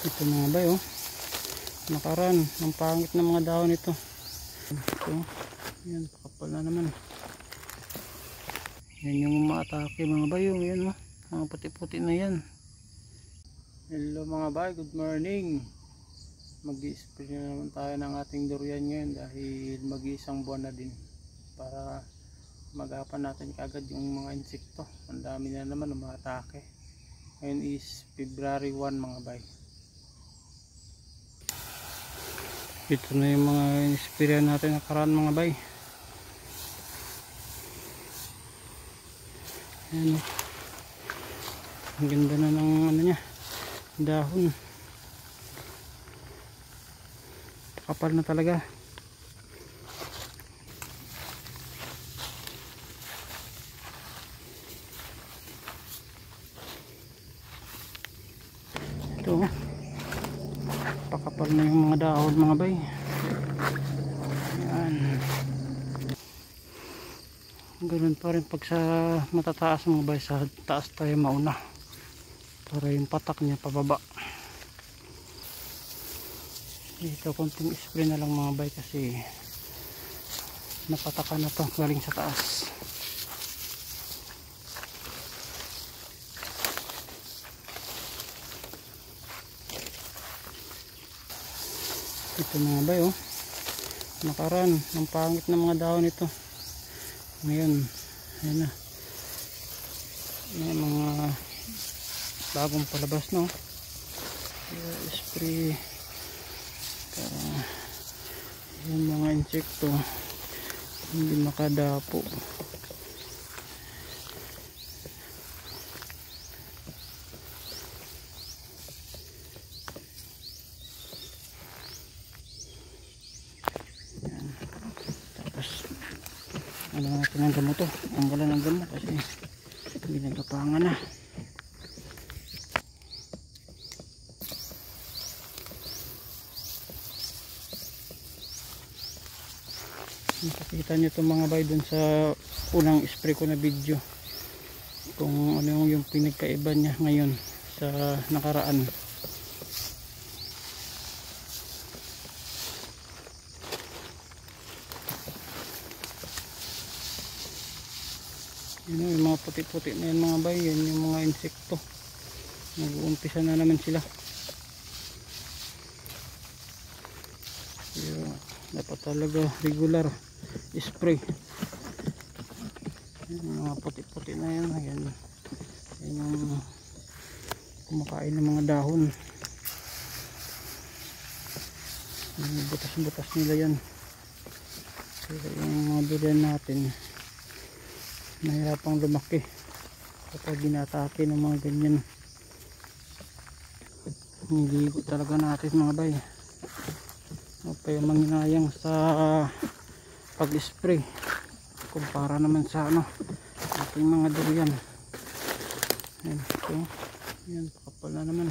Ito mga bay, oh. Nakaran. Ang pangit ng mga dahon ito. Ito. Yan, kapal na naman. Yan yung umaatake mga bay, oh. Yan, oh. Mga puti-puti na yan. Hello mga bay, good morning. Mag-i-spray na naman tayo ng ating durian ngayon dahil mag-iisang buwan na din. Para magapan natin kagad yung mga insekto. Ang dami na naman umaatake. Ngayon is February 1 mga bay. Ito na yung mga in-spray natin nakaraan mga bay. Ayan. Ang ganda na ng ano niya, dahon. Kapal na talaga. Ito, pakapal na yung mga dahon mga bay. Ayan. Ganun pa rin pag sa matataas mga bay, sa taas tayo mauna para yung patak niya pababa. Dito konting spray na lang mga bay kasi napatakan na to galing sa taas. Ito mga bay, oh. Nakaran. Ang pangit ng mga dahon ito. Ngayon, ayan na. Ayan, mga bagong palabas, no? Spray para yung mga insekto hindi makadapo. Ano natin ang gamot to, ang wala ng gamot kasi binagapangan na. Nakikita nyo itong mga bay dun sa unang spray ko na video kung ano yung pinagkaiba niya ngayon sa nakaraan. Yun, yung mga puti-puti na yan mga bay, yan yung mga insekto. Nag-uumpisa na naman sila. Kaya dapat talaga regular spray. Yung mga puti-puti na yan, yan yung kumakain ng mga dahon. Yung butas-butas nila yan. Kaya yung mga durian natin nahirapang lumaki kapag ginatake ng mga ganyan. Niligo talaga natin mga bay pa yung manghinayang sa pag-spray kumpara naman sa ano ating mga durian. Ayan, ito yan, kapal na naman.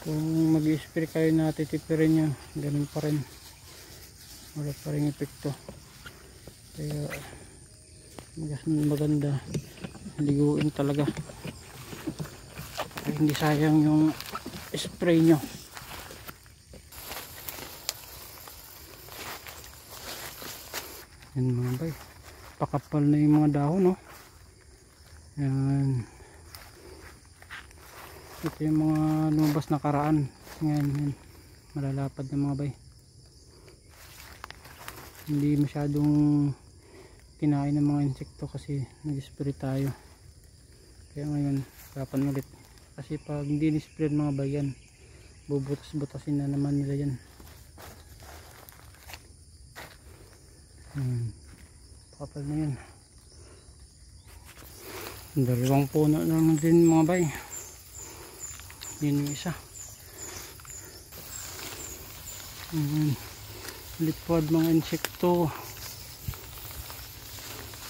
Kung mag-spray kayo na titipirin nyo, ganun pa rin, wala pa rin epekto. Kaya maganda liguin talaga para hindi sayang yung spray nyo. Yan mga bay, pakapal na yung mga dahon, no? Yan, ito yung mga lumabas na karaan. Yan, malalapad na mga bay, hindi masyadong kinain ng mga insekto kasi nag-spray tayo. Kaya ngayon kapan ulit kasi pag hindi ni-spray mga bayan, bubutas-butasin na naman nila yan. Kapal na yan. Dalawang puno na lang din mga bay. Yun yung isa. Lipad mga insekto.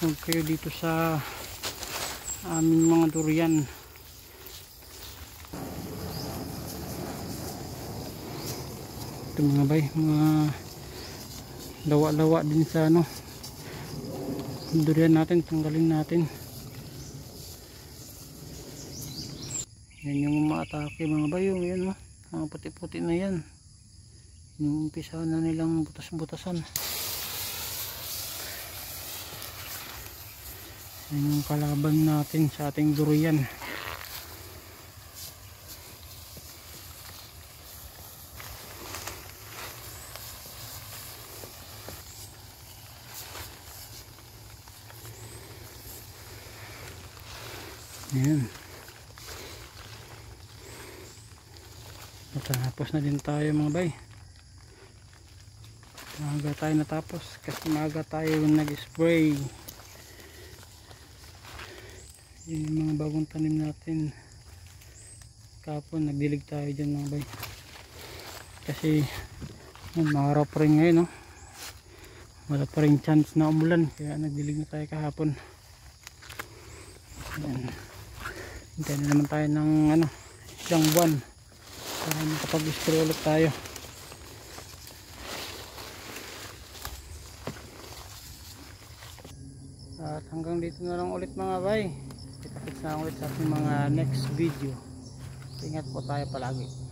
Huwag kayo dito sa aming mga durian. Ito mga bay, mga lawa-lawa din sa ano durian natin, tanggalin natin. Yan yung umaatake mga bayong, yan oh. Mga puti-puti na yan. Inuumpisa na nilang butas-butasan. Yan yung kalaban natin sa ating durian. Yan. Natapos na din tayo mga bay. Maaga tayo natapos kasi maaga tayo nag-spray. Yung mga bagong tanim natin kapon nagdilig tayo dyan mga bay. Kasi maaraw pa rin ngayon no? Wala pa rin chance na umulan kaya nagdilig na tayo kahapon. Yan. Hintayin na naman tayo ng isang buwan para makapag-spray ulit tayo. At hanggang dito na lang ulit mga bay. Kita-kits na ulit sa ating mga next video. Ingat po tayo palagi.